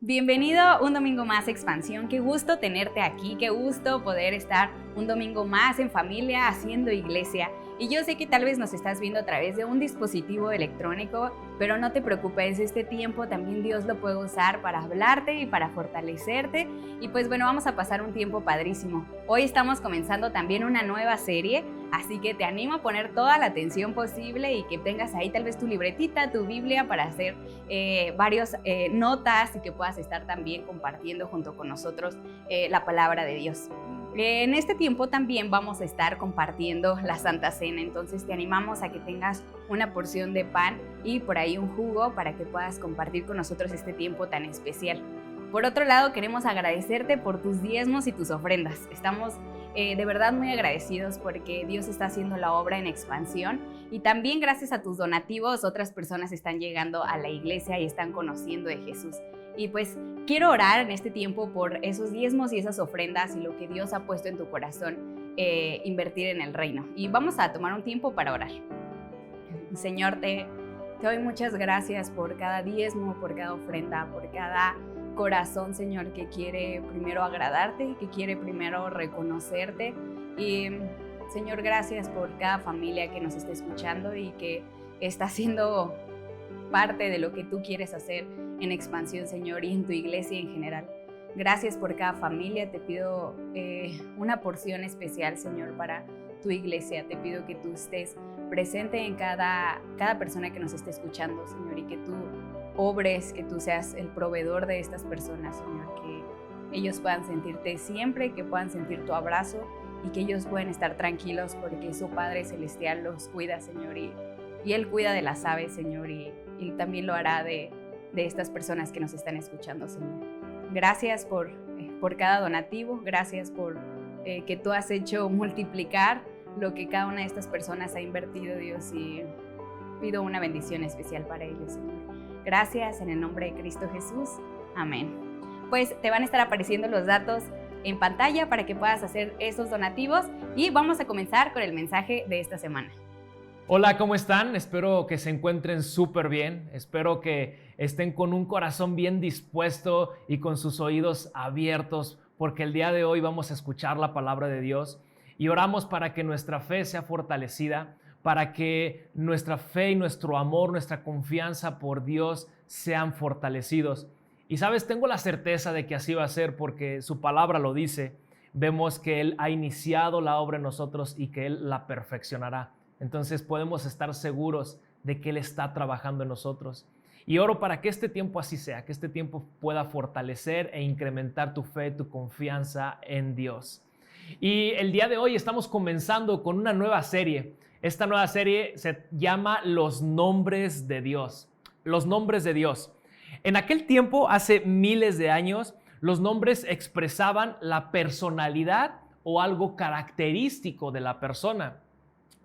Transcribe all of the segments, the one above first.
Bienvenido un domingo más a Expansión. Qué gusto tenerte aquí, qué gusto poder estar un domingo más en familia haciendo iglesia. Y yo sé que tal vez nos estás viendo a través de un dispositivo electrónico, pero no te preocupes, este tiempo también Dios lo puede usar para hablarte y para fortalecerte. Y pues bueno, vamos a pasar un tiempo padrísimo. Hoy estamos comenzando también una nueva serie, así que te animo a poner toda la atención posible y que tengas ahí tal vez tu libretita, tu Biblia para hacer varias notas y que puedas estar también compartiendo junto con nosotros la palabra de Dios. En este tiempo también vamos a estar compartiendo la Santa Cena, entonces te animamos a que tengas una porción de pan y por ahí un jugo para que puedas compartir con nosotros este tiempo tan especial. Por otro lado, queremos agradecerte por tus diezmos y tus ofrendas. Estamos de verdad muy agradecidos porque Dios está haciendo la obra en expansión y también gracias a tus donativos otras personas están llegando a la iglesia y están conociendo de Jesús. Y pues quiero orar en este tiempo por esos diezmos y esas ofrendas y lo que Dios ha puesto en tu corazón invertir en el reino. Y vamos a tomar un tiempo para orar. Señor, te doy muchas gracias por cada diezmo, por cada ofrenda, por cada corazón, Señor, que quiere primero agradarte, que quiere primero reconocerte. Y Señor, gracias por cada familia que nos está escuchando y que está siendo parte de lo que tú quieres hacer en expansión, Señor, y en tu iglesia en general. Gracias por cada familia. Te pido una porción especial, Señor, para tu iglesia. Te pido que tú estés presente en cada persona que nos esté escuchando, Señor, y que tú obres, que tú seas el proveedor de estas personas, Señor, que ellos puedan sentirte siempre, que puedan sentir tu abrazo y que ellos puedan estar tranquilos porque su Padre Celestial los cuida, Señor, y Él cuida de las aves, Señor, y también lo hará de estas personas que nos están escuchando, Señor. Gracias por cada donativo, gracias por que tú has hecho multiplicar lo que cada una de estas personas ha invertido, Dios, y pido una bendición especial para ellos, Señor. Gracias en el nombre de Cristo Jesús. Amén. Pues te van a estar apareciendo los datos en pantalla para que puedas hacer esos donativos y vamos a comenzar con el mensaje de esta semana. Hola, ¿cómo están? Espero que se encuentren súper bien. Espero que estén con un corazón bien dispuesto y con sus oídos abiertos, porque el día de hoy vamos a escuchar la palabra de Dios y oramos para que nuestra fe sea fortalecida, para que nuestra fe y nuestro amor, nuestra confianza por Dios sean fortalecidos. Y sabes, tengo la certeza de que así va a ser porque su palabra lo dice. Vemos que Él ha iniciado la obra en nosotros y que Él la perfeccionará. Entonces podemos estar seguros de que Él está trabajando en nosotros. Y oro para que este tiempo así sea, que este tiempo pueda fortalecer e incrementar tu fe, tu confianza en Dios. Y el día de hoy estamos comenzando con una nueva serie. Esta nueva serie se llama Los Nombres de Dios. Los Nombres de Dios. En aquel tiempo, hace miles de años, los nombres expresaban la personalidad o algo característico de la persona.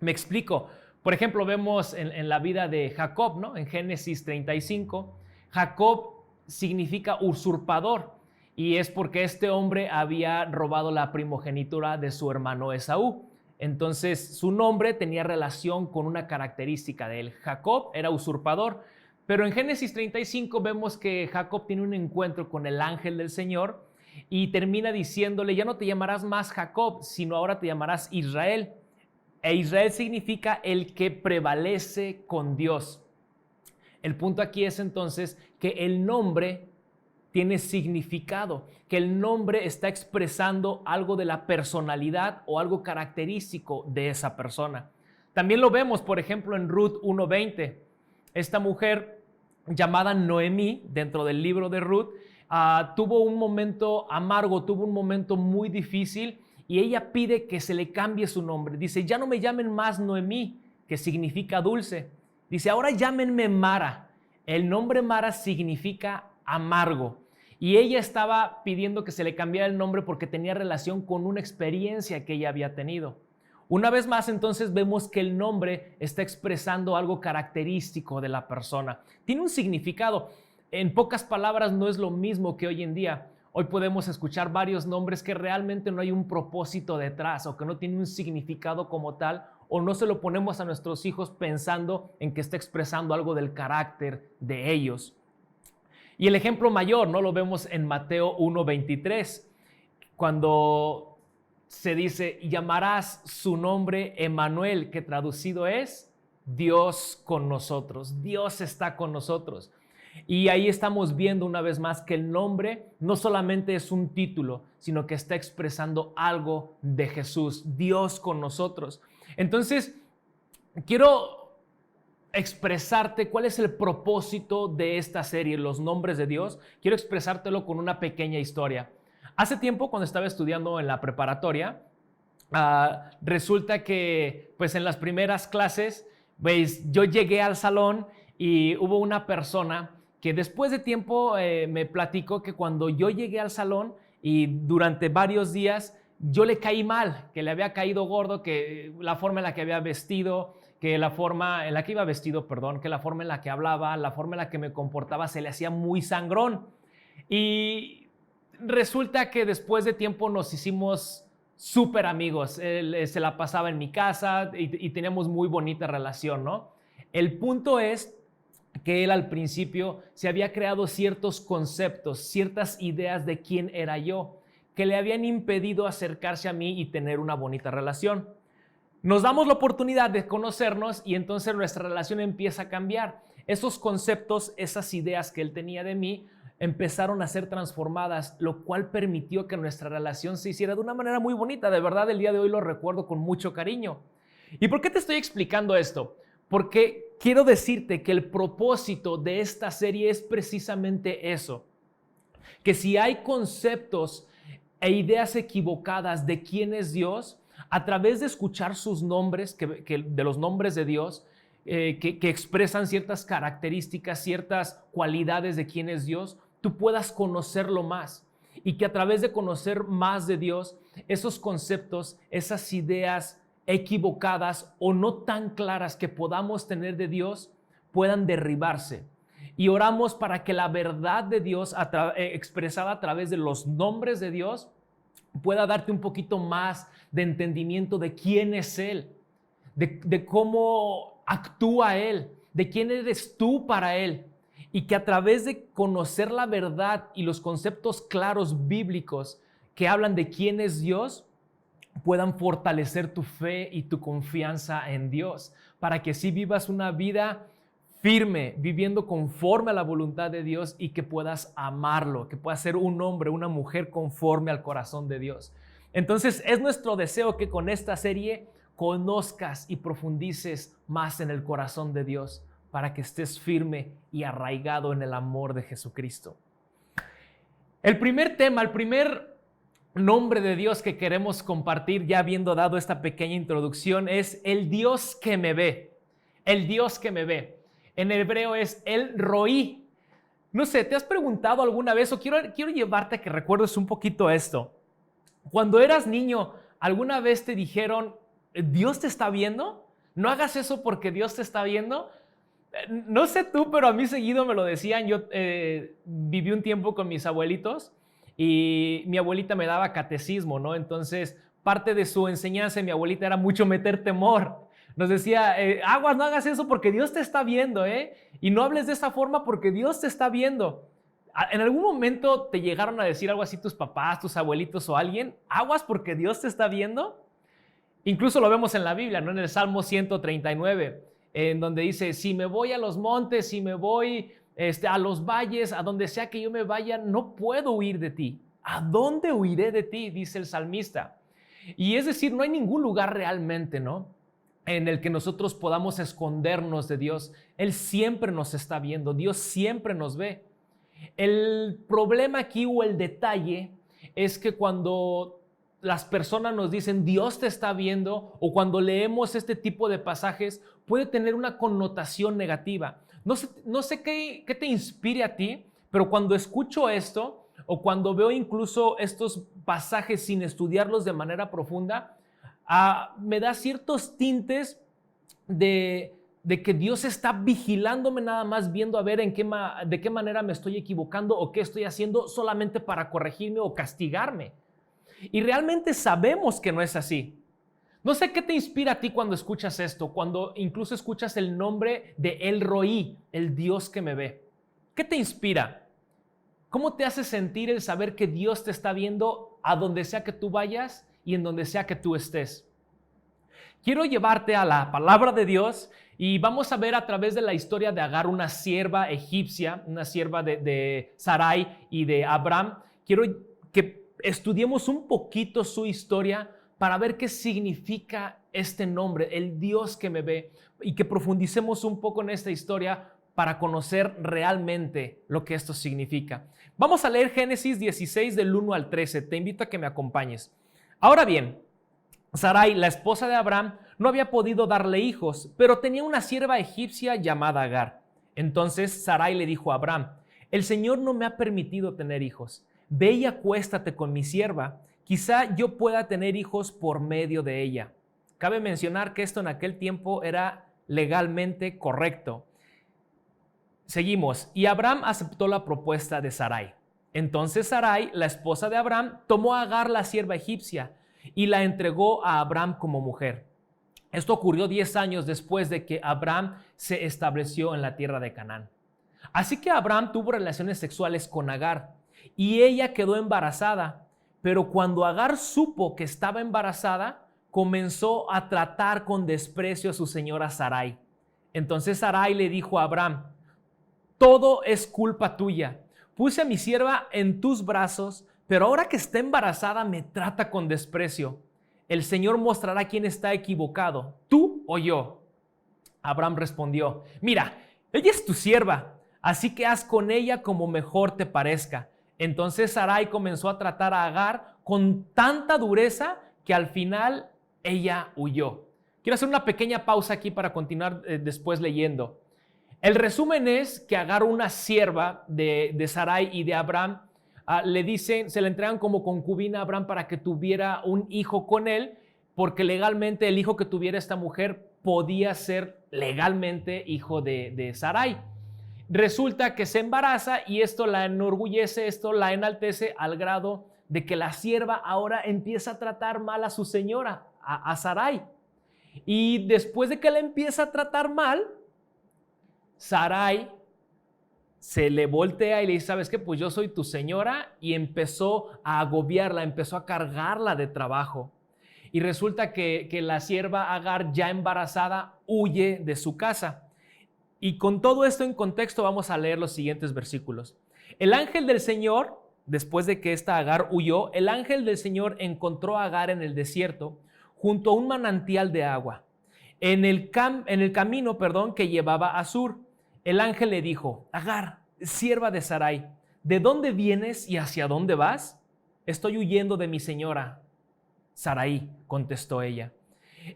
Me explico. Por ejemplo, vemos en la vida de Jacob, ¿no? En Génesis 35, Jacob significa usurpador y es porque este hombre había robado la primogenitura de su hermano Esaú. Entonces, su nombre tenía relación con una característica de él. Jacob era usurpador, pero en Génesis 35 vemos que Jacob tiene un encuentro con el ángel del Señor y termina diciéndole, ya no te llamarás más Jacob, sino ahora te llamarás Israel. E Israel significa el que prevalece con Dios. El punto aquí es entonces que el nombre tiene significado, que el nombre está expresando algo de la personalidad o algo característico de esa persona. También lo vemos, por ejemplo, en Ruth 1:20. Esta mujer llamada Noemí, dentro del libro de Ruth, tuvo un momento amargo, tuvo un momento muy difícil y ella pide que se le cambie su nombre. Dice, ya no me llamen más Noemí, que significa dulce. Dice, ahora llámenme Mara. El nombre Mara significa amargo. Y ella estaba pidiendo que se le cambiara el nombre porque tenía relación con una experiencia que ella había tenido. Una vez más, entonces, vemos que el nombre está expresando algo característico de la persona. Tiene un significado. En pocas palabras, no es lo mismo que hoy en día. Hoy podemos escuchar varios nombres que realmente no hay un propósito detrás o que no tienen un significado como tal, o no se lo ponemos a nuestros hijos pensando en que está expresando algo del carácter de ellos. Y el ejemplo mayor, ¿no? Lo vemos en Mateo 1:23, cuando se dice, llamarás su nombre Emmanuel, que traducido es Dios con nosotros. Dios está con nosotros. Y ahí estamos viendo una vez más que el nombre no solamente es un título, sino que está expresando algo de Jesús, Dios con nosotros. Entonces, quiero expresarte cuál es el propósito de esta serie, los nombres de Dios. Quiero expresártelo con una pequeña historia. Hace tiempo, cuando estaba estudiando en la preparatoria, resulta que pues en las primeras clases, pues, yo llegué al salón y hubo una persona que después de tiempo me platicó que cuando yo llegué al salón y durante varios días yo le caí mal, que le había caído gordo, que la forma en la que había vestido, que la forma en la que iba vestido, perdón, que la forma en la que hablaba, la forma en la que me comportaba se le hacía muy sangrón. Y resulta que después de tiempo nos hicimos súper amigos. Él se la pasaba en mi casa y teníamos muy bonita relación, ¿no? El punto es que él al principio se había creado ciertos conceptos, ciertas ideas de quién era yo, que le habían impedido acercarse a mí y tener una bonita relación. Nos damos la oportunidad de conocernos y entonces nuestra relación empieza a cambiar. Esos conceptos, esas ideas que él tenía de mí, empezaron a ser transformadas, lo cual permitió que nuestra relación se hiciera de una manera muy bonita. De verdad, el día de hoy lo recuerdo con mucho cariño. ¿Y por qué te estoy explicando esto? Porque quiero decirte que el propósito de esta serie es precisamente eso, que si hay conceptos e ideas equivocadas de quién es Dios, a través de escuchar sus nombres, de los nombres de Dios, que expresan ciertas características, ciertas cualidades de quién es Dios, tú puedas conocerlo más y que a través de conocer más de Dios, esos conceptos, esas ideas equivocadas o no tan claras que podamos tener de Dios puedan derribarse. Y oramos para que la verdad de Dios expresada a través de los nombres de Dios pueda darte un poquito más de entendimiento de quién es Él, de cómo actúa Él, de quién eres tú para Él. Y que a través de conocer la verdad y los conceptos claros bíblicos que hablan de quién es Dios, puedan fortalecer tu fe y tu confianza en Dios, para que sí vivas una vida firme, viviendo conforme a la voluntad de Dios y que puedas amarlo, que puedas ser un hombre, una mujer conforme al corazón de Dios. Entonces, es nuestro deseo que con esta serie conozcas y profundices más en el corazón de Dios, para que estés firme y arraigado en el amor de Jesucristo. El primer tema, el primer nombre de Dios que queremos compartir, ya habiendo dado esta pequeña introducción, es el Dios que me ve. El Dios que me ve. En hebreo es el Roí. No sé, ¿te has preguntado alguna vez o quiero llevarte a que recuerdes un poquito esto? Cuando eras niño, ¿alguna vez te dijeron, Dios te está viendo? No hagas eso porque Dios te está viendo. No sé tú, pero a mí seguido me lo decían. Yo viví un tiempo con mis abuelitos y mi abuelita me daba catecismo, ¿no? Entonces, parte de su enseñanza de mi abuelita era mucho meter temor. Nos decía, aguas, no hagas eso porque Dios te está viendo, ¿eh? Y no hables de esa forma porque Dios te está viendo. ¿En algún momento te llegaron a decir algo así tus papás, tus abuelitos o alguien? Aguas porque Dios te está viendo. Incluso lo vemos en la Biblia, ¿no? En el Salmo 139, en donde dice, si me voy a los montes, si me voy a los valles, a donde sea que yo me vaya, no puedo huir de ti. ¿A dónde huiré de ti? Dice el salmista. Y es decir, no hay ningún lugar realmente, ¿no?, en el que nosotros podamos escondernos de Dios. Él siempre nos está viendo, Dios siempre nos ve. El problema aquí o el detalle es que cuando las personas nos dicen Dios te está viendo o cuando leemos este tipo de pasajes puede tener una connotación negativa. No sé qué te inspire a ti, pero cuando escucho esto o cuando veo incluso estos pasajes sin estudiarlos de manera profunda, me da ciertos tintes de que Dios está vigilándome nada más, viendo a ver de qué manera me estoy equivocando o qué estoy haciendo solamente para corregirme o castigarme. Y realmente sabemos que no es así. No sé qué te inspira a ti cuando escuchas esto, cuando incluso escuchas el nombre de El Roí, el Dios que me ve. ¿Qué te inspira? ¿Cómo te hace sentir el saber que Dios te está viendo a donde sea que tú vayas y en donde sea que tú estés? Quiero llevarte a la palabra de Dios y vamos a ver a través de la historia de Agar, una sierva egipcia, una sierva de Sarai y de Abraham. Quiero que estudiemos un poquito su historia para ver qué significa este nombre, el Dios que me ve, y que profundicemos un poco en esta historia para conocer realmente lo que esto significa. Vamos a leer Génesis 16 del 1 al 13. Te invito a que me acompañes. Ahora bien, Sarai, la esposa de Abraham, no había podido darle hijos, pero tenía una sierva egipcia llamada Agar. Entonces Sarai le dijo a Abraham: el Señor no me ha permitido tener hijos. Ve y acuéstate con mi sierva. Quizá yo pueda tener hijos por medio de ella. Cabe mencionar que esto en aquel tiempo era legalmente correcto. Seguimos. Y Abraham aceptó la propuesta de Sarai. Entonces Sarai, la esposa de Abraham, tomó a Agar, la sierva egipcia, y la entregó a Abraham como mujer. Esto ocurrió 10 años después de que Abraham se estableció en la tierra de Canaán. Así que Abraham tuvo relaciones sexuales con Agar y ella quedó embarazada. Pero cuando Agar supo que estaba embarazada, comenzó a tratar con desprecio a su señora Sarai. Entonces Sarai le dijo a Abraham: todo es culpa tuya. Puse a mi sierva en tus brazos, pero ahora que está embarazada me trata con desprecio. El Señor mostrará quién está equivocado, tú o yo. Abraham respondió: mira, ella es tu sierva, así que haz con ella como mejor te parezca. Entonces Sarai comenzó a tratar a Agar con tanta dureza que al final ella huyó. Quiero hacer una pequeña pausa aquí para continuar después leyendo. El resumen es que Agar, una sierva de Sarai y de Abraham, se le entregan como concubina a Abraham para que tuviera un hijo con él, porque legalmente el hijo que tuviera esta mujer podía ser legalmente hijo de Sarai. Resulta que se embaraza y esto la enorgullece, esto la enaltece al grado de que la sierva ahora empieza a tratar mal a su señora, a Sarai. Y después de que la empieza a tratar mal, Sarai se le voltea y le dice: ¿sabes qué? Pues yo soy tu señora, y empezó a agobiarla, empezó a cargarla de trabajo. Y resulta que la sierva Agar, ya embarazada, huye de su casa. Y con todo esto en contexto vamos a leer los siguientes versículos. El ángel del Señor, después de que esta Agar huyó, el ángel del Señor encontró a Agar en el desierto, junto a un manantial de agua, en el camino que llevaba a Sur. El ángel le dijo: Agar, sierva de Sarai, ¿de dónde vienes y hacia dónde vas? Estoy huyendo de mi señora Sarai, contestó ella.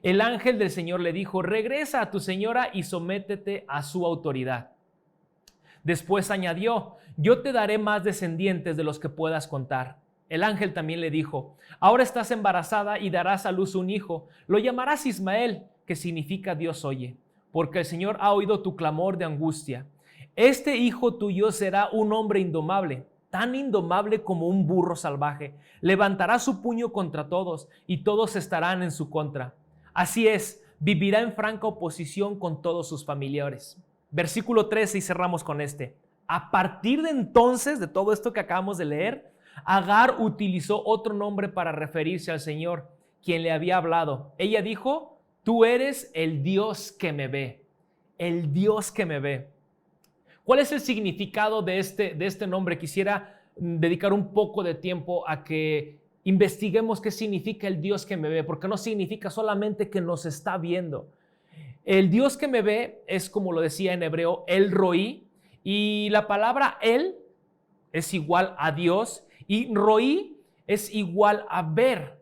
El ángel del Señor le dijo: regresa a tu señora y sométete a su autoridad. Después añadió: yo te daré más descendientes de los que puedas contar. El ángel también le dijo: ahora estás embarazada y darás a luz un hijo. Lo llamarás Ismael, que significa Dios oye, porque el Señor ha oído tu clamor de angustia. Este hijo tuyo será un hombre indomable, tan indomable como un burro salvaje. Levantará su puño contra todos y todos estarán en su contra. Así es, vivirá en franca oposición con todos sus familiares. Versículo 13, y cerramos con este. A partir de entonces, de todo esto que acabamos de leer, Agar utilizó otro nombre para referirse al Señor, quien le había hablado. Ella dijo: tú eres el Dios que me ve. El Dios que me ve. ¿Cuál es el significado de este nombre? Quisiera dedicar un poco de tiempo a que investiguemos qué significa el Dios que me ve, porque no significa solamente que nos está viendo. El Dios que me ve es, como lo decía en hebreo, El Roí, y la palabra El es igual a Dios y Roí es igual a ver.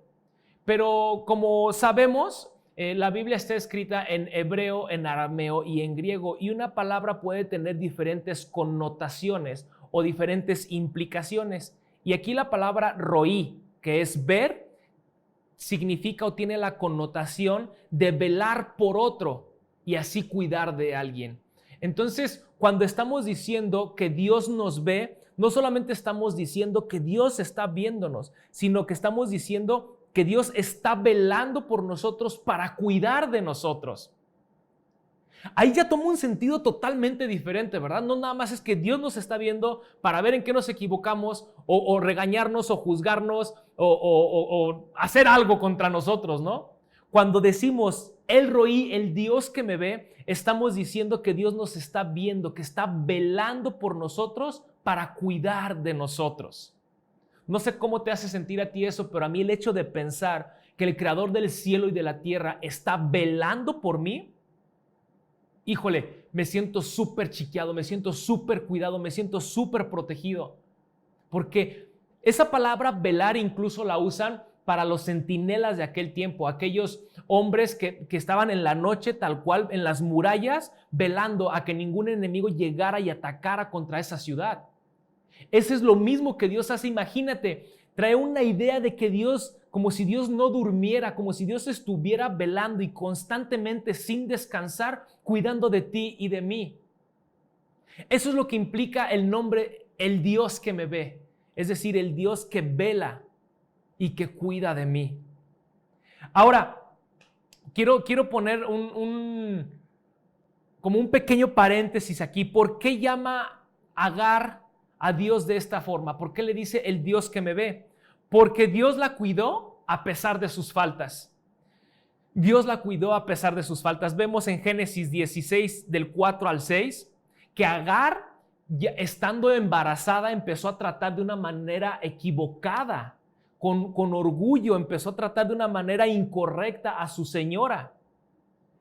Pero como sabemos, la Biblia está escrita en hebreo, en arameo y en griego, y una palabra puede tener diferentes connotaciones o diferentes implicaciones. Y aquí la palabra Roí, que es ver, significa o tiene la connotación de velar por otro y así cuidar de alguien. Entonces, cuando estamos diciendo que Dios nos ve, no solamente estamos diciendo que Dios está viéndonos, sino que estamos diciendo que Dios está velando por nosotros para cuidar de nosotros. Ahí ya toma un sentido totalmente diferente, ¿verdad? No nada más es que Dios nos está viendo para ver en qué nos equivocamos o regañarnos o juzgarnos o hacer algo contra nosotros, ¿no? Cuando decimos El Roí, el Dios que me ve, estamos diciendo que Dios nos está viendo, que está velando por nosotros para cuidar de nosotros. No sé cómo te hace sentir a ti eso, pero a mí el hecho de pensar que el Creador del cielo y de la tierra está velando por mí, híjole, me siento súper chiqueado, me siento súper cuidado, me siento súper protegido. Porque esa palabra velar incluso la usan para los centinelas de aquel tiempo, aquellos hombres que estaban en la noche tal cual en las murallas velando a que ningún enemigo llegara y atacara contra esa ciudad. Ese es lo mismo que Dios hace. Imagínate, trae una idea de que Dios, como si Dios no durmiera, como si Dios estuviera velando y constantemente sin descansar, cuidando de ti y de mí. Eso es lo que implica el nombre, el Dios que me ve, es decir, el Dios que vela y que cuida de mí. Ahora, quiero poner como un pequeño paréntesis aquí. ¿Por qué llama Agar a Dios de esta forma? ¿Por qué le dice el Dios que me ve? Porque Dios la cuidó a pesar de sus faltas. Dios la cuidó a pesar de sus faltas. Vemos en Génesis 16, del 4 al 6, que Agar, ya estando embarazada, empezó a tratar de una manera equivocada, con orgullo, empezó a tratar de una manera incorrecta a su señora.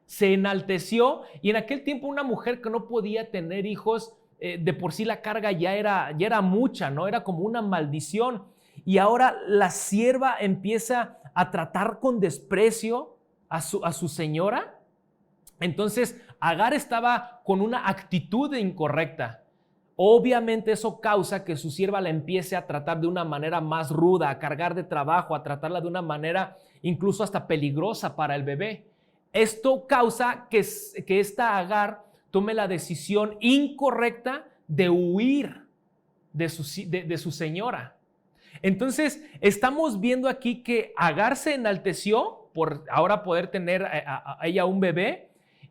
Se enalteció, y en aquel tiempo una mujer que no podía tener hijos, de por sí la carga ya era mucha, ¿no? Era como una maldición. Y ahora la sierva empieza a tratar con desprecio a su señora. Entonces Agar estaba con una actitud incorrecta. Obviamente eso causa que su sierva la empiece a tratar de una manera más ruda, a cargar de trabajo, a tratarla de una manera incluso hasta peligrosa para el bebé. Esto causa que esta Agar tome la decisión incorrecta de huir de su señora. Entonces estamos viendo aquí que Agar se enalteció por ahora poder tener a ella un bebé,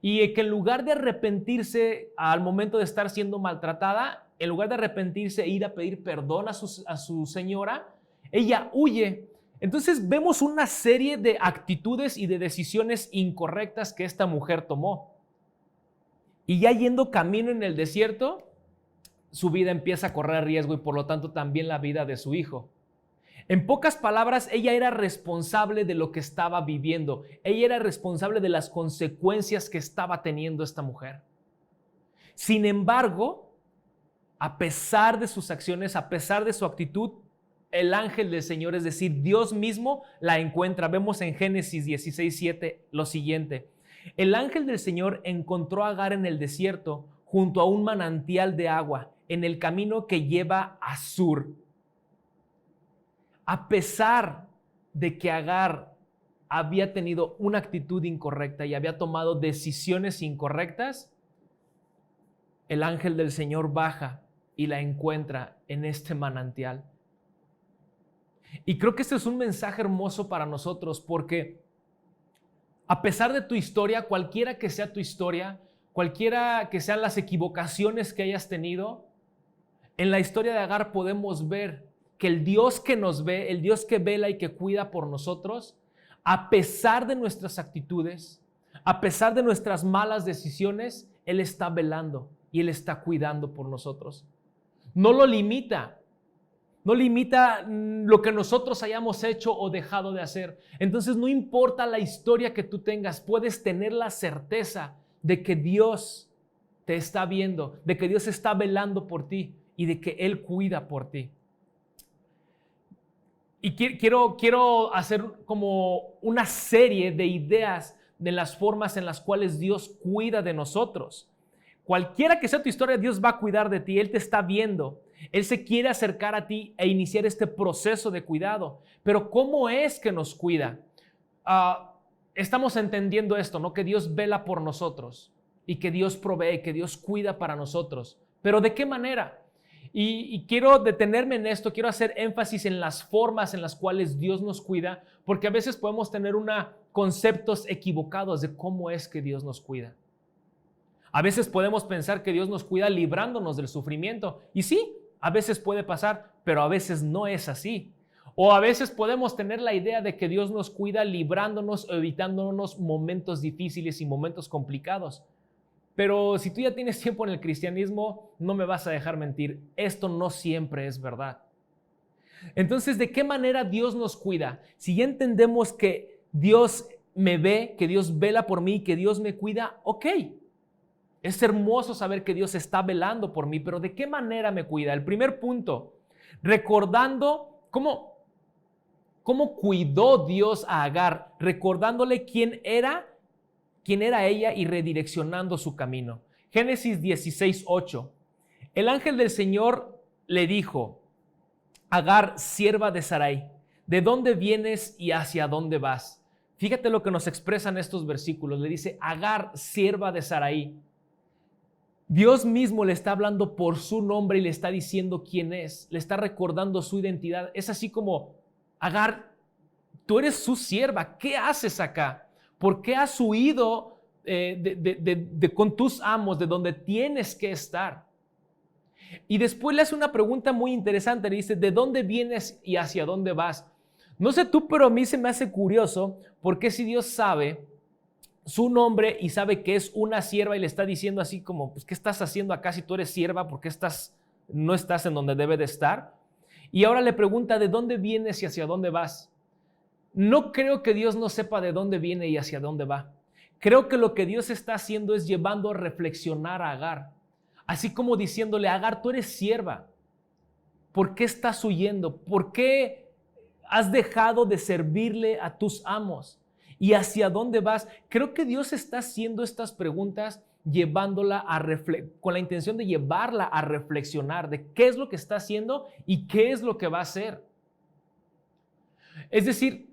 y que en lugar de arrepentirse al momento de estar siendo maltratada, en lugar de arrepentirse e ir a pedir perdón a su señora, ella huye. Entonces vemos una serie de actitudes y de decisiones incorrectas que esta mujer tomó. Y ya yendo camino en el desierto, su vida empieza a correr riesgo y por lo tanto también la vida de su hijo. En pocas palabras, ella era responsable de lo que estaba viviendo. Ella era responsable de las consecuencias que estaba teniendo esta mujer. Sin embargo, a pesar de sus acciones, a pesar de su actitud, el ángel del Señor, es decir, Dios mismo, la encuentra. Vemos en Génesis 16:7 lo siguiente. El ángel del Señor encontró a Agar en el desierto, junto a un manantial de agua, en el camino que lleva a Sur. A pesar de que Agar había tenido una actitud incorrecta y había tomado decisiones incorrectas, el ángel del Señor baja y la encuentra en este manantial. Y creo que este es un mensaje hermoso para nosotros, porque a pesar de tu historia, cualquiera que sea tu historia, cualquiera que sean las equivocaciones que hayas tenido, en la historia de Agar podemos ver que el Dios que nos ve, el Dios que vela y que cuida por nosotros, a pesar de nuestras actitudes, a pesar de nuestras malas decisiones, Él está velando y Él está cuidando por nosotros. No lo limita, no limita lo que nosotros hayamos hecho o dejado de hacer. Entonces no importa la historia que tú tengas, puedes tener la certeza de que Dios te está viendo, de que Dios está velando por ti y de que Él cuida por ti. Y quiero hacer como una serie de ideas de las formas en las cuales Dios cuida de nosotros. Cualquiera que sea tu historia, Dios va a cuidar de ti. Él te está viendo. Él se quiere acercar a ti e iniciar este proceso de cuidado. Pero ¿cómo es que nos cuida? Estamos entendiendo esto, ¿no? Que Dios vela por nosotros y que Dios provee, que Dios cuida para nosotros. Pero ¿de qué manera? Y quiero detenerme en esto, quiero hacer énfasis en las formas en las cuales Dios nos cuida, porque a veces podemos tener conceptos equivocados de cómo es que Dios nos cuida. A veces podemos pensar que Dios nos cuida librándonos del sufrimiento. Y sí, a veces puede pasar, pero a veces no es así. O a veces podemos tener la idea de que Dios nos cuida librándonos o evitándonos momentos difíciles y momentos complicados. Pero si tú ya tienes tiempo en el cristianismo, no me vas a dejar mentir. Esto no siempre es verdad. Entonces, ¿de qué manera Dios nos cuida? Si ya entendemos que Dios me ve, que Dios vela por mí, que Dios me cuida, ok. Es hermoso saber que Dios está velando por mí, pero ¿de qué manera me cuida? El primer punto, recordando cómo cuidó Dios a Agar, recordándole quién era ella y redireccionando su camino. Génesis 16:8. El ángel del Señor le dijo: Agar, sierva de Sarai, ¿de dónde vienes y hacia dónde vas? Fíjate lo que nos expresan estos versículos. Le dice: Agar, sierva de Sarai. Dios mismo le está hablando por su nombre y le está diciendo quién es. Le está recordando su identidad. Es así como: Agar, tú eres su sierva. ¿Qué haces acá? ¿Por qué has huido con tus amos de donde tienes que estar? Y después le hace una pregunta muy interesante. Le dice: ¿de dónde vienes y hacia dónde vas? No sé tú, pero a mí se me hace curioso, porque si Dios sabe su nombre y sabe que es una sierva y le está diciendo así como: pues, ¿qué estás haciendo acá si tú eres sierva? ¿Por qué no estás en donde debe de estar? Y ahora le pregunta: ¿de dónde vienes y hacia dónde vas? No creo que Dios no sepa de dónde viene y hacia dónde va. Creo que lo que Dios está haciendo es llevando a reflexionar a Agar. Así como diciéndole: Agar, tú eres sierva. ¿Por qué estás huyendo? ¿Por qué has dejado de servirle a tus amos? ¿Y hacia dónde vas? Creo que Dios está haciendo estas preguntas llevándola con la intención de llevarla a reflexionar de qué es lo que está haciendo y qué es lo que va a hacer. Es decir,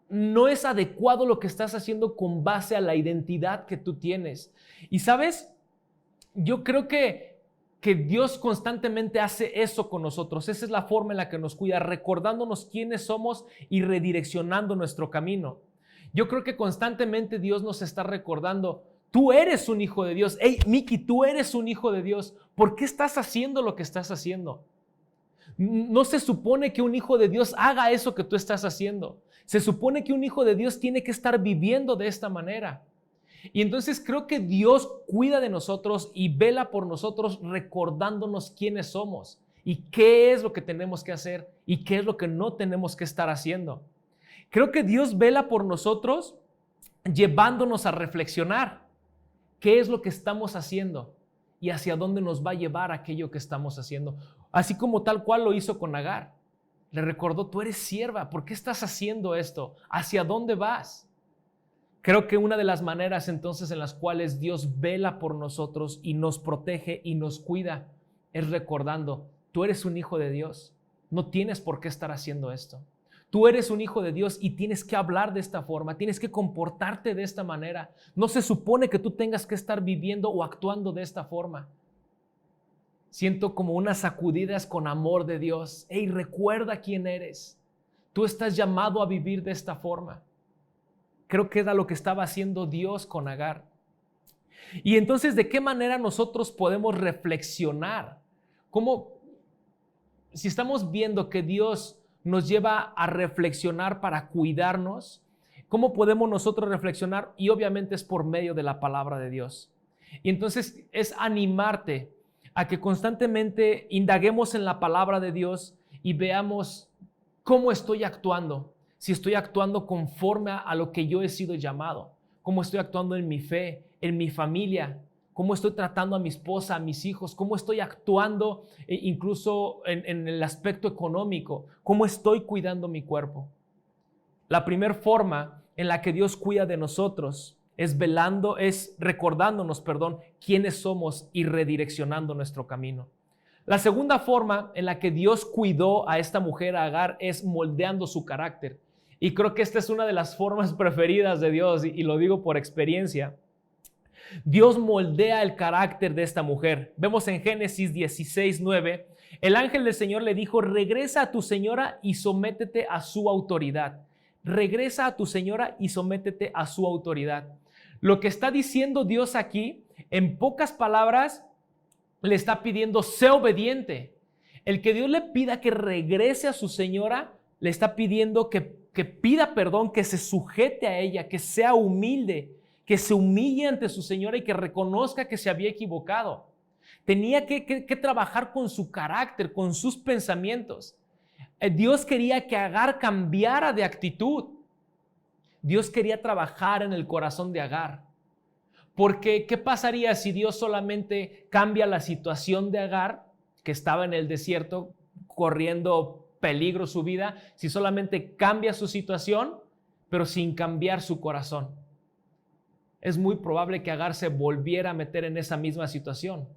no es adecuado lo que estás haciendo con base a la identidad que tú tienes. Y sabes, yo creo que Dios constantemente hace eso con nosotros. Esa es la forma en la que nos cuida, recordándonos quiénes somos y redireccionando nuestro camino. Yo creo que constantemente Dios nos está recordando: tú eres un hijo de Dios. Hey, Miki, tú eres un hijo de Dios. ¿Por qué estás haciendo lo que estás haciendo? No se supone que un hijo de Dios haga eso que tú estás haciendo. Se supone que un hijo de Dios tiene que estar viviendo de esta manera. Y entonces creo que Dios cuida de nosotros y vela por nosotros, recordándonos quiénes somos y qué es lo que tenemos que hacer y qué es lo que no tenemos que estar haciendo. Creo que Dios vela por nosotros llevándonos a reflexionar qué es lo que estamos haciendo y hacia dónde nos va a llevar aquello que estamos haciendo. Así como tal cual lo hizo con Agar. Le recordó: tú eres sierva, ¿por qué estás haciendo esto? ¿Hacia dónde vas? Creo que una de las maneras entonces en las cuales Dios vela por nosotros y nos protege y nos cuida es recordando: tú eres un hijo de Dios, no tienes por qué estar haciendo esto. Tú eres un hijo de Dios y tienes que hablar de esta forma, tienes que comportarte de esta manera. No se supone que tú tengas que estar viviendo o actuando de esta forma. Siento como unas sacudidas con amor de Dios. Hey, recuerda quién eres. Tú estás llamado a vivir de esta forma. Creo que era lo que estaba haciendo Dios con Agar. Y entonces, ¿de qué manera nosotros podemos reflexionar? Si estamos viendo que Dios nos lleva a reflexionar para cuidarnos, ¿cómo podemos nosotros reflexionar? Y obviamente es por medio de la palabra de Dios. Y entonces es animarte a que constantemente indaguemos en la palabra de Dios y veamos cómo estoy actuando. Si estoy actuando conforme a lo que yo he sido llamado, cómo estoy actuando en mi fe, en mi familia, cómo estoy tratando a mi esposa, a mis hijos, cómo estoy actuando incluso en el aspecto económico, cómo estoy cuidando mi cuerpo. La primera forma en la que Dios cuida de nosotros es recordándonos, quiénes somos y redireccionando nuestro camino. La segunda forma en la que Dios cuidó a esta mujer, a Agar, es moldeando su carácter. Y creo que esta es una de las formas preferidas de Dios, y lo digo por experiencia. Dios moldea el carácter de esta mujer. Vemos en Génesis 16:9, el ángel del Señor le dijo: regresa a tu señora y sométete a su autoridad. Regresa a tu señora y sométete a su autoridad. Lo que está diciendo Dios aquí En pocas palabras, le está pidiendo, sé obediente. El que Dios le pida que regrese a su señora, le está pidiendo que pida perdón, que se sujete a ella, que sea humilde, que se humille ante su señora y que reconozca que se había equivocado. Tenía que trabajar con su carácter, con sus pensamientos. Dios quería que Agar cambiara de actitud. Dios quería trabajar en el corazón de Agar. Porque, ¿qué pasaría si Dios solamente cambia la situación de Agar, que estaba en el desierto corriendo peligro su vida, si solamente cambia su situación, pero sin cambiar su corazón? Es muy probable que Agar se volviera a meter en esa misma situación.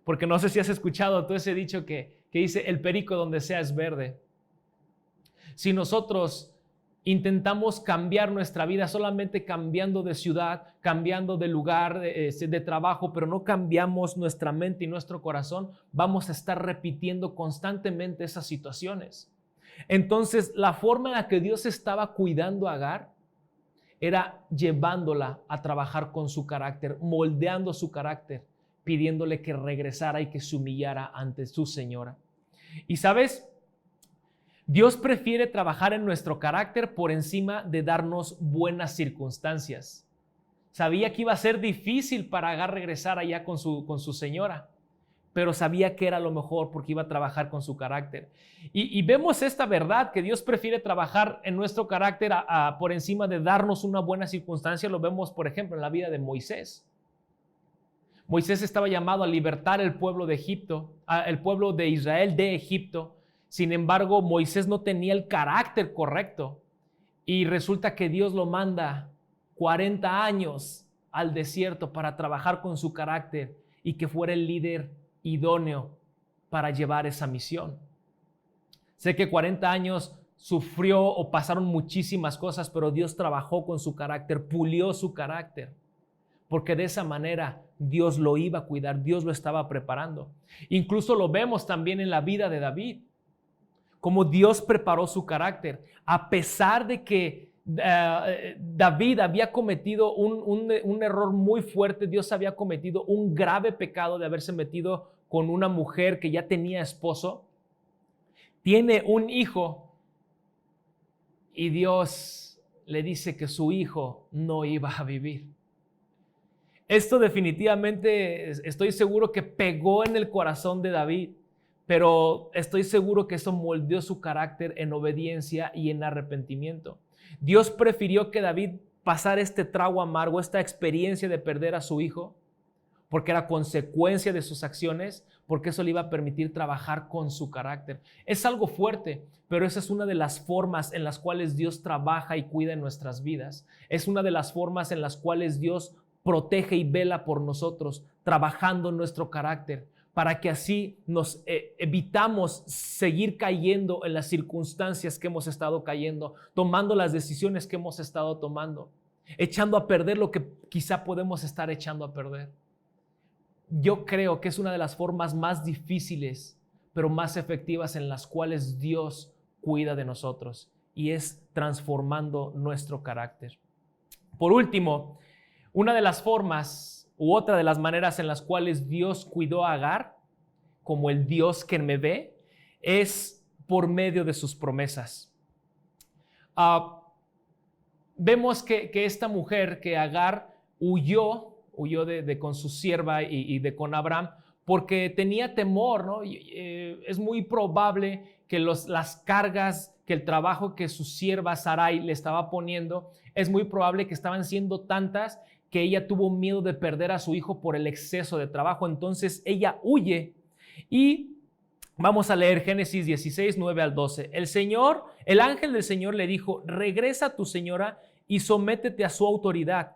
Porque no sé si has escuchado todo ese dicho que dice, el perico donde sea es verde. Si nosotros intentamos cambiar nuestra vida solamente cambiando de ciudad, cambiando de lugar de trabajo, pero no cambiamos nuestra mente y nuestro corazón, vamos a estar repitiendo constantemente esas situaciones. Entonces, la forma en la que Dios estaba cuidando a Agar era llevándola a trabajar con su carácter, moldeando su carácter, pidiéndole que regresara y que se humillara ante su señora. Y ¿sabes? Dios prefiere trabajar en nuestro carácter por encima de darnos buenas circunstancias. Sabía que iba a ser difícil para Agar regresar allá con su señora, pero sabía que era lo mejor porque iba a trabajar con su carácter. Y vemos esta verdad, que Dios prefiere trabajar en nuestro carácter por encima de darnos una buena circunstancia. Lo vemos, por ejemplo, en la vida de Moisés. Moisés estaba llamado a libertar el pueblo de Egipto, el pueblo de Israel de Egipto. Sin embargo, Moisés no tenía el carácter correcto y resulta que Dios lo manda 40 años al desierto para trabajar con su carácter y que fuera el líder idóneo para llevar esa misión. Sé que 40 años sufrió o pasaron muchísimas cosas, pero Dios trabajó con su carácter, pulió su carácter, porque de esa manera Dios lo iba a cuidar, Dios lo estaba preparando. Incluso lo vemos también en la vida de David, como Dios preparó su carácter, a pesar de que David había cometido un error muy fuerte. Dios había cometido un grave pecado de haberse metido con una mujer que ya tenía esposo. Tiene un hijo y Dios le dice que su hijo no iba a vivir. Esto definitivamente estoy seguro que pegó en el corazón de David, pero estoy seguro que eso moldeó su carácter en obediencia y en arrepentimiento. Dios prefirió que David pasara este trago amargo, esta experiencia de perder a su hijo, porque era consecuencia de sus acciones, porque eso le iba a permitir trabajar con su carácter. Es algo fuerte, pero esa es una de las formas en las cuales Dios trabaja y cuida en nuestras vidas. Es una de las formas en las cuales Dios protege y vela por nosotros, trabajando en nuestro carácter, para que así nos evitamos seguir cayendo en las circunstancias que hemos estado cayendo, tomando las decisiones que hemos estado tomando, echando a perder lo que quizá podemos estar echando a perder. Yo creo que es una de las formas más difíciles, pero más efectivas en las cuales Dios cuida de nosotros, y es transformando nuestro carácter. Por último, una de las formas u otra de las maneras en las cuales Dios cuidó a Agar, como el Dios que me ve, es por medio de sus promesas. Vemos que esta mujer, que Agar huyó con su sierva y de con Abraham, porque tenía temor, ¿no? Es muy probable que las cargas, que el trabajo que su sierva Sarai le estaba poniendo, es muy probable que estaban siendo tantas que ella tuvo miedo de perder a su hijo por el exceso de trabajo. Entonces ella huye y vamos a leer Génesis 16, 9 al 12. El ángel del Señor le dijo: regresa a tu señora y sométete a su autoridad.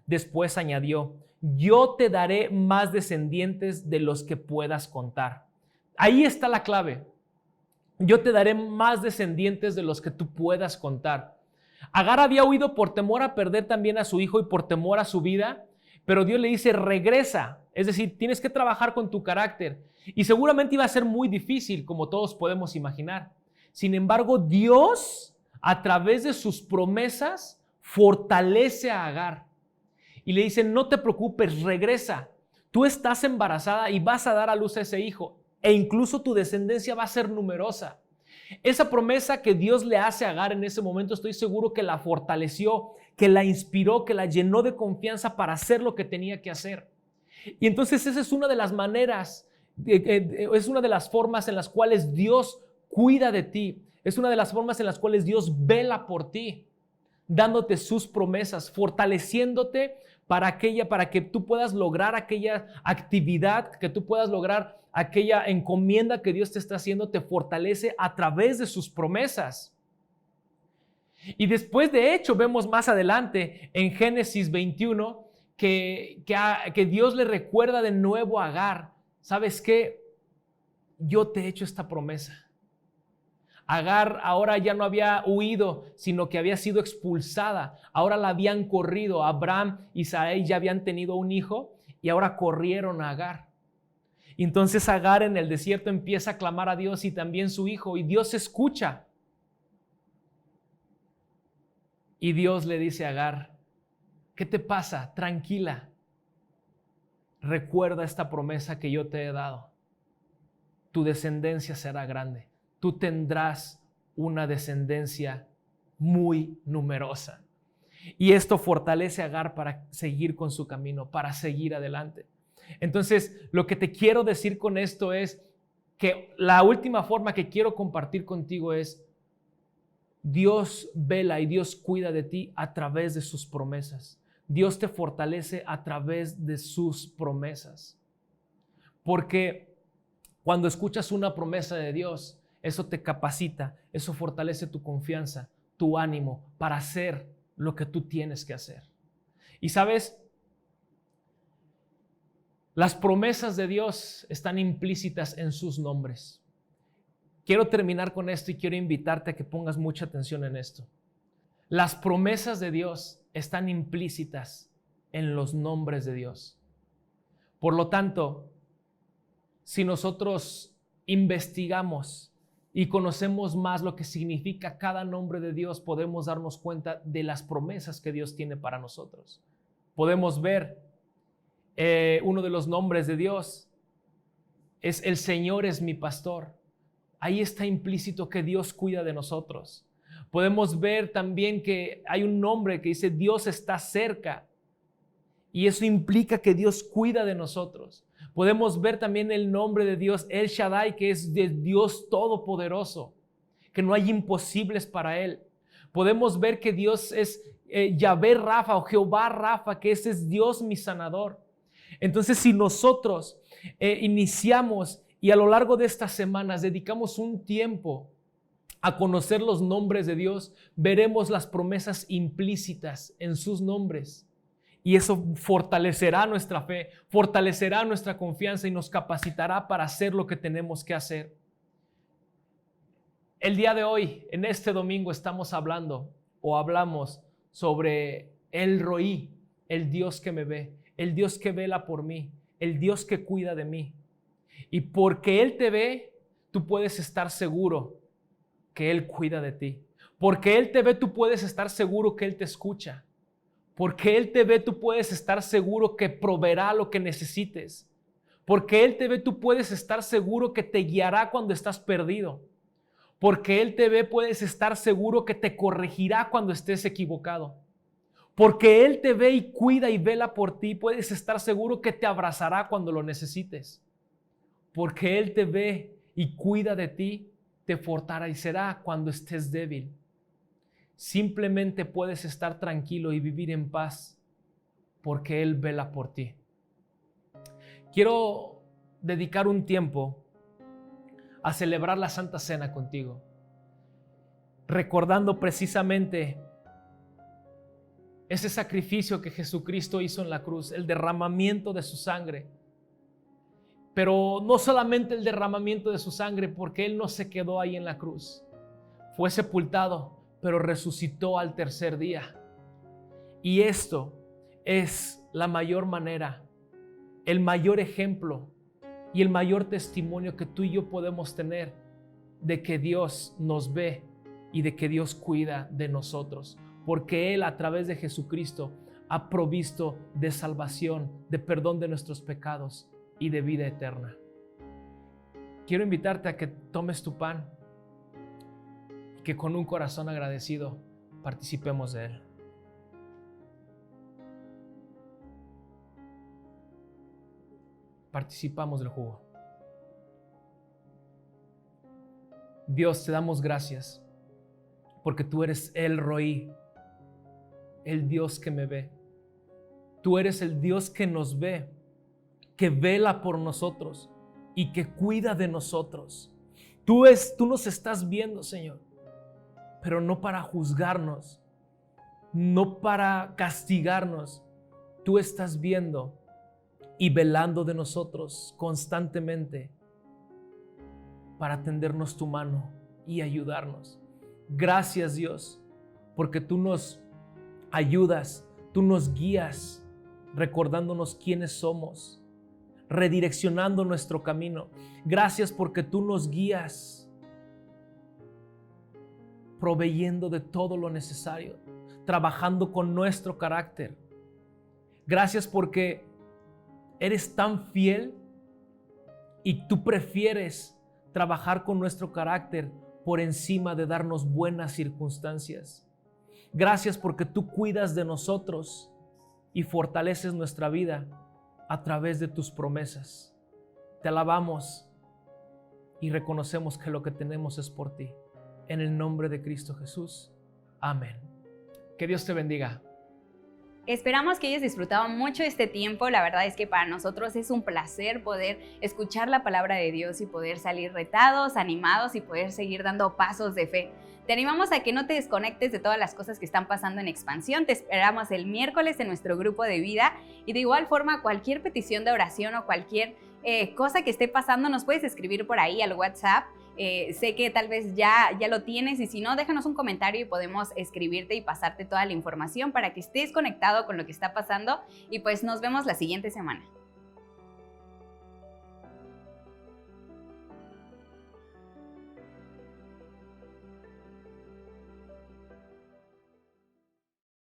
Después añadió: yo te daré más descendientes de los que puedas contar. Ahí está la clave. Yo te daré más descendientes de los que tú puedas contar. Agar había huido por temor a perder también a su hijo y por temor a su vida, pero Dios le dice: regresa, es decir, tienes que trabajar con tu carácter. Y seguramente iba a ser muy difícil, como todos podemos imaginar. Sin embargo, Dios, a través de sus promesas, fortalece a Agar. y le dice, no te preocupes, regresa. Tú estás embarazada y vas a dar a luz a ese hijo e incluso tu descendencia va a ser numerosa. Esa promesa que Dios le hace a Agar en ese momento, estoy seguro que la fortaleció, que la inspiró, que la llenó de confianza para hacer lo que tenía que hacer. Y entonces esa es una de las maneras, es una de las formas en las cuales Dios cuida de ti. Es una de las formas en las cuales Dios vela por ti, dándote sus promesas, fortaleciéndote para que tú puedas lograr aquella actividad, que tú puedas lograr aquella encomienda que Dios te está haciendo, te fortalece a través de sus promesas. Y después, de hecho, vemos más adelante en Génesis 21 que Dios le recuerda de nuevo a Agar, ¿sabes qué? Yo te he hecho esta promesa. Agar ahora ya no había huido, sino que había sido expulsada. Ahora la habían corrido. Abraham y Sarai ya habían tenido un hijo y ahora corrieron a Agar. Y entonces Agar en el desierto empieza a clamar a Dios y también su hijo, y Dios escucha. Y Dios le dice a Agar, ¿qué te pasa? Tranquila. Recuerda esta promesa que yo te he dado. Tu descendencia será grande. Tú tendrás una descendencia muy numerosa. Y esto fortalece a Agar para seguir con su camino, para seguir adelante. Entonces, lo que te quiero decir con esto es que la última forma que quiero compartir contigo es: Dios vela y Dios cuida de ti a través de sus promesas. Dios te fortalece a través de sus promesas. Porque cuando escuchas una promesa de Dios, eso te capacita, eso fortalece tu confianza, tu ánimo para hacer lo que tú tienes que hacer. Y sabes, las promesas de Dios están implícitas en sus nombres. Quiero terminar con esto y quiero invitarte a que pongas mucha atención en esto. Las promesas de Dios están implícitas en los nombres de Dios. Por lo tanto, si nosotros investigamos y conocemos más lo que significa cada nombre de Dios, podemos darnos cuenta de las promesas que Dios tiene para nosotros. Podemos ver uno de los nombres de Dios es el Señor es mi pastor. Ahí está implícito que Dios cuida de nosotros. Podemos ver también que hay un nombre que dice Dios está cerca, y eso implica que Dios cuida de nosotros. Podemos ver también el nombre de Dios, El Shaddai, que es de Dios todopoderoso, que no hay imposibles para Él. Podemos ver que Dios es Yahvé Rafa o Jehová Rafa, que ese es Dios mi sanador. Entonces, si nosotros iniciamos y a lo largo de estas semanas dedicamos un tiempo a conocer los nombres de Dios, veremos las promesas implícitas en sus nombres. Y eso fortalecerá nuestra fe, fortalecerá nuestra confianza y nos capacitará para hacer lo que tenemos que hacer. El día de hoy, en este domingo, estamos hablando o hablamos sobre El Roí, el Dios que me ve, el Dios que vela por mí, el Dios que cuida de mí. Y porque Él te ve, tú puedes estar seguro que Él cuida de ti. Porque Él te ve, tú puedes estar seguro que Él te escucha. Porque Él te ve, tú puedes estar seguro que proveerá lo que necesites. Porque Él te ve, tú puedes estar seguro que te guiará cuando estás perdido. Porque Él te ve, puedes estar seguro que te corregirá cuando estés equivocado. Porque Él te ve y cuida y vela por ti, puedes estar seguro que te abrazará cuando lo necesites. Porque Él te ve y cuida de ti, te fortalecerá cuando estés débil. Simplemente puedes estar tranquilo y vivir en paz porque Él vela por ti. Quiero dedicar un tiempo a celebrar la Santa Cena contigo, recordando precisamente ese sacrificio que Jesucristo hizo en la cruz, el derramamiento de su sangre. Pero no solamente el derramamiento de su sangre, porque Él no se quedó ahí en la cruz. Fue sepultado, pero resucitó al tercer día. Y esto es la mayor manera, el mayor ejemplo y el mayor testimonio que tú y yo podemos tener de que Dios nos ve y de que Dios cuida de nosotros. Porque Él, a través de Jesucristo, ha provisto de salvación, de perdón de nuestros pecados y de vida eterna. Quiero invitarte a que tomes tu pan y que con un corazón agradecido participemos de él. Participamos del jugo. Dios, te damos gracias porque tú eres El Roí, el Dios que me ve. Tú eres el Dios que nos ve, que vela por nosotros y que cuida de nosotros. Tú nos estás viendo, Señor, pero no para juzgarnos, no para castigarnos. Tú estás viendo y velando de nosotros constantemente para tendernos tu mano y ayudarnos. Gracias, Dios, porque tú nos ayudas, tú nos guías, recordándonos quiénes somos, redireccionando nuestro camino. Gracias porque tú nos guías, proveyendo de todo lo necesario, trabajando con nuestro carácter. Gracias porque eres tan fiel y tú prefieres trabajar con nuestro carácter por encima de darnos buenas circunstancias. Gracias porque tú cuidas de nosotros y fortaleces nuestra vida a través de tus promesas. Te alabamos y reconocemos que lo que tenemos es por ti. En el nombre de Cristo Jesús. Amén. Que Dios te bendiga. Esperamos que hayas disfrutado mucho este tiempo. La verdad es que para nosotros es un placer poder escuchar la palabra de Dios y poder salir retados, animados y poder seguir dando pasos de fe. Te animamos a que no te desconectes de todas las cosas que están pasando en Expansión. Te esperamos el miércoles en nuestro grupo de vida y de igual forma cualquier petición de oración o cualquier cosa que esté pasando nos puedes escribir por ahí al WhatsApp. Sé que tal vez ya lo tienes y si no, déjanos un comentario y podemos escribirte y pasarte toda la información para que estés conectado con lo que está pasando y pues nos vemos la siguiente semana.